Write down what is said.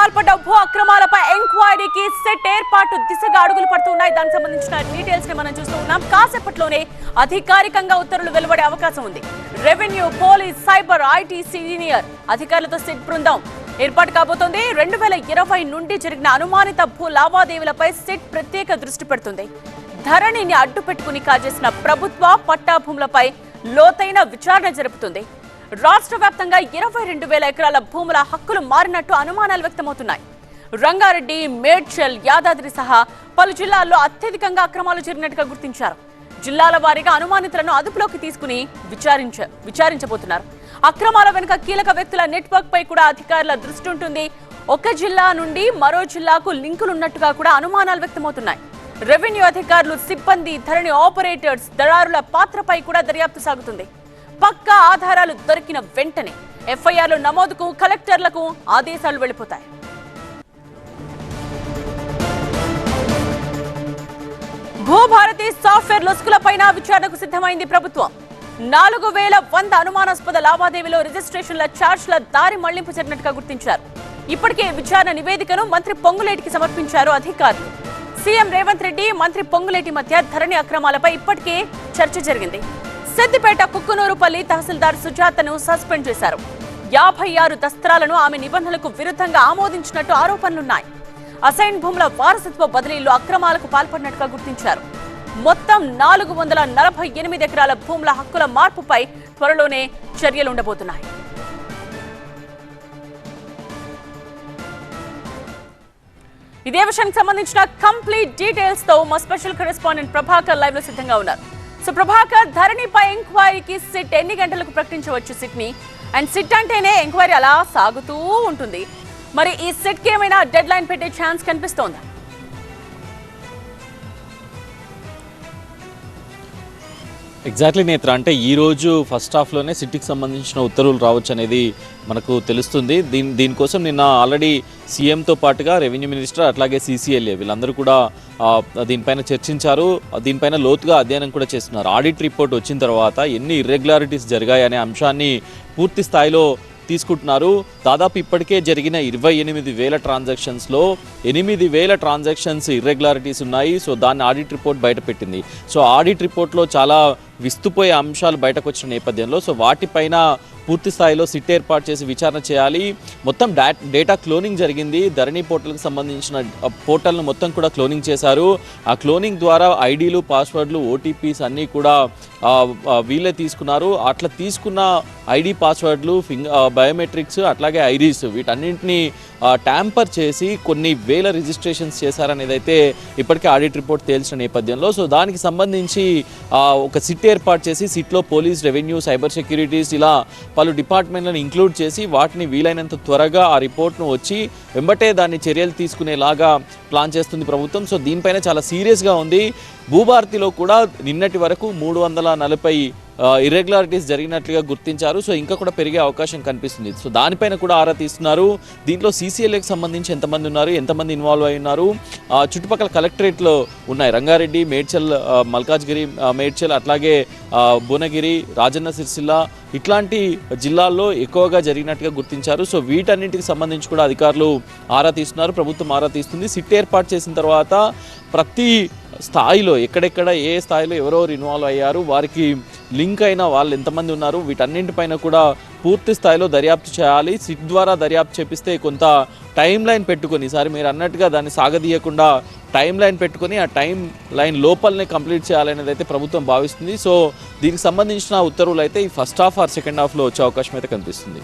పాల్పడ్డ భూ అక్రమాలపై ఎంక్వైరీకి సెట్ ఏర్పాటు దిశగా అడుగులు పడుతున్నాయి. దానికి సంబంధించిన డీటెయిల్స్ ని మనం చూస్తూ ఉన్నాం. కాసేపట్లోనే అధికారికంగా ఉత్తర్వులు వెలువడే అవకాశం ఉంది. Revenue, police, cyber, IT senior అధికారులతో సెట్ బృందం ఏర్పాటు కాబోతోంది. 2020 నుండి జరిగిన అనుమానిత భూ లావాదేవీలపై సెట్ ప్రత్యేక దృష్టి పెడుతుంది. ధరణిని అడ్డు పెట్టుకుని కాజేసిన ప్రభుత్వ పట్టా భూములపై లోతైన విచారణ జరుపుతుంది. రాష్ట్ర వ్యాప్తంగా 22,000 ఎకరాల భూముల హక్కులు మారినట్టు అనుమానాలు వ్యక్తమవుతున్నాయి. రంగారెడ్డి, మేడ్చల్, యాదాద్రి సహా పలు జిల్లాల్లో అత్యధికంగా అక్రమాలు జరిగినట్టుగా గుర్తించారు. జిల్లాల వారీగా అనుమానితులను అదుపులోకి తీసుకుని విచారించబోతున్నారు. అక్రమాల వెనుక కీలక వ్యక్తుల నెట్వర్క్ పై కూడా అధికారుల దృష్టి ఉంటుంది. ఒక జిల్లా నుండి మరో జిల్లాకు లింకులున్నట్టుగా కూడా అనుమానాలు వ్యక్తమవుతున్నాయి. రెవెన్యూ అధికారులు, సిబ్బంది, ధరణి ఆపరేటర్స్, దళారుల పాత్రపై కూడా దర్యాప్తు సాగుతుంది. పక్కా ఆధారాలు దొరికిన వెంటనే ఎఫ్ఐఆర్లు నమోదుకు కలెక్టర్లకు ఆదేశాలు వెళ్లిపోతాయి. భూభారతి సాఫ్ట్వేర్ లొసుగులపైన విచారణకు సిద్ధమైంది ప్రభుత్వం. 4,100 అనుమానాస్పద లావాదేవీలో రిజిస్ట్రేషన్ల ఛార్జ్ల దారి మళ్లింపు జరిగినట్టుగా గుర్తించారు. ఇప్పటికే విచారణ నివేదికను మంత్రి పొంగులేటికి సమర్పించారు అధికారులు. సీఎం రేవంత్ రెడ్డి, మంత్రి పొంగులేటి మధ్య ధరణి అక్రమాలపై ఇప్పటికే చర్చ జరిగింది. సిద్దిపేట కుక్కునూరుపల్లి తహసీల్దార్ సుజాతను సస్పెండ్ చేశారు. 56 దస్త్రాలను ఆమె నిబంధనలకు విరుద్ధంగా ఆమోదించినట్టు ఆరోపణలున్నాయి. అసైన్ భూముల వారసత్వ బదిలీలో అక్రమాలకు పాల్పడినట్టుగా గుర్తించారు. మొత్తం 448 ఎకరాల భూముల హక్కుల మార్పుపై త్వరలోనే చర్యలుండబోతున్నాయి. ఇదే విషయానికి సంబంధించిన కంప్లీట్ డీటెయిల్స్ తో మా స్పెషల్ కరెస్పాండెంట్ ప్రభాకర్ లైవ్ లో సిద్ధంగా ఉన్నారు. సో ప్రభాకర్, ధరణిపై ఎంక్వైరీకి సిట్ ఎన్ని గంటలకు ప్రకటించవచ్చు సిట్ ని? అండ్ సిట్ అంటేనే ఎంక్వైరీ అలా సాగుతూ ఉంటుంది. మరి ఈ సిట్ కి ఏమైనా డెడ్ లైన్ పెట్టే ఛాన్స్ కనిపిస్తోందా? ఎగ్జాక్ట్లీ నేత్ర, అంటే ఈరోజు ఫస్ట్ హాఫ్లోనే సిట్కి సంబంధించిన ఉత్తర్వులు రావచ్చు అనేది మనకు తెలుస్తుంది. దీనికోసం నిన్న ఆల్రెడీ సీఎంతో పాటుగా రెవెన్యూ మినిస్టర్ అట్లాగే సీసీఎల్ఏ వీళ్ళందరూ కూడా దీనిపైన చర్చించారు. దీనిపైన లోతుగా అధ్యయనం కూడా చేస్తున్నారు. ఆడిట్ రిపోర్ట్ వచ్చిన తర్వాత ఎన్ని ఇర్రెగ్యులారిటీస్ జరిగాయి అనే అంశాన్ని పూర్తి స్థాయిలో తీసుకుంటున్నారు. దాదాపు ఇప్పటికే జరిగిన 28,000 ట్రాన్సాక్షన్స్లో 8,000 ట్రాన్సాక్షన్స్ ఇర్రెగ్యులారిటీస్ ఉన్నాయి. సో దాన్ని ఆడిట్ రిపోర్ట్ బయటపెట్టింది. సో ఆడిట్ రిపోర్ట్లో చాలా విస్తుపోయే అంశాలు బయటకు వచ్చిన నేపథ్యంలో సో వాటిపైన పూర్తి స్థాయిలో సిట్ ఏర్పాటు చేసి విచారణ చేయాలి. మొత్తం డేటా క్లోనింగ్ జరిగింది. ధరణి పోర్టల్కి సంబంధించిన పోర్టల్ను మొత్తం కూడా క్లోనింగ్ చేశారు. ఆ క్లోనింగ్ ద్వారా ఐడీలు, పాస్వర్డ్లు, ఓటీపీస్ అన్నీ కూడా వీళ్ళే తీసుకున్నారు. అట్లా తీసుకున్న ఐడి, పాస్వర్డ్లు, బయోమెట్రిక్స్ అట్లాగే ఐరీస్ వీటన్నింటినీ ట్యాంపర్ చేసి కొన్ని వేల రిజిస్ట్రేషన్స్ చేశారనేది అయితే ఇప్పటికే ఆడిట్ రిపోర్ట్ తేల్చిన నేపథ్యంలో సో దానికి సంబంధించి ఒక సిట్ ఏర్పాటు చేసి సిట్లో పోలీస్, రెవెన్యూ, సైబర్ సెక్యూరిటీస్ ఇలా పలు డిపార్ట్మెంట్లను ఇంక్లూడ్ చేసి వాటిని వీలైనంత త్వరగా ఆ రిపోర్ట్ను వచ్చి వెంబటే దాన్ని చర్యలు తీసుకునేలాగా ప్లాన్ చేస్తుంది ప్రభుత్వం. సో దీనిపైన చాలా సీరియస్గా ఉంది. భూభారతిలో కూడా నిన్నటి వరకు 340 ఇర్రెగ్యులారిటీస్ జరిగినట్లుగా గుర్తించారు. సో ఇంకా కూడా పెరిగే అవకాశం కనిపిస్తుంది. సో దానిపైన కూడా ఆరా తీస్తున్నారు. దీంట్లో సీసీఎల్ఏకి సంబంధించి ఎంతమంది ఉన్నారు, ఎంతమంది ఇన్వాల్వ్ అయి ఉన్నారు, చుట్టుపక్కల కలెక్టరేట్లో ఉన్నాయి రంగారెడ్డి, మేడ్చల్, మల్కాజ్గిరి, మేడ్చల్ అట్లాగే భువనగిరి, రాజన్న సిరిసిల్ల ఇట్లాంటి జిల్లాల్లో ఎక్కువగా జరిగినట్టుగా గుర్తించారు. సో వీటన్నింటికి సంబంధించి కూడా అధికారులు ఆరా తీస్తున్నారు, ప్రభుత్వం ఆరా తీస్తుంది. సిట్ ఏర్పాటు చేసిన తర్వాత ప్రతి స్థాయిలో ఎక్కడెక్కడ ఏ స్థాయిలో ఎవరెవరు ఇన్వాల్వ్ అయ్యారు, వారికి లింక్ అయిన వాళ్ళు ఎంతమంది ఉన్నారు, వీటన్నింటిపైన కూడా పూర్తి స్థాయిలో దర్యాప్తు చేయాలి. సిట్ ద్వారా దర్యాప్తు చేపిస్తే కొంత టైం లైన్ పెట్టుకొని, ఈసారి మీరు అన్నట్టుగా దాన్ని సాగదీయకుండా టైం లైన్ పెట్టుకొని ఆ టైం లైన్ లోపలనే కంప్లీట్ చేయాలనేది అయితే ప్రభుత్వం భావిస్తుంది. సో దీనికి సంబంధించిన ఉత్తర్వులు అయితే ఈ ఫస్ట్ హాఫ్ ఆర్ సెకండ్ హాఫ్లో వచ్చే అవకాశం అయితే కనిపిస్తుంది.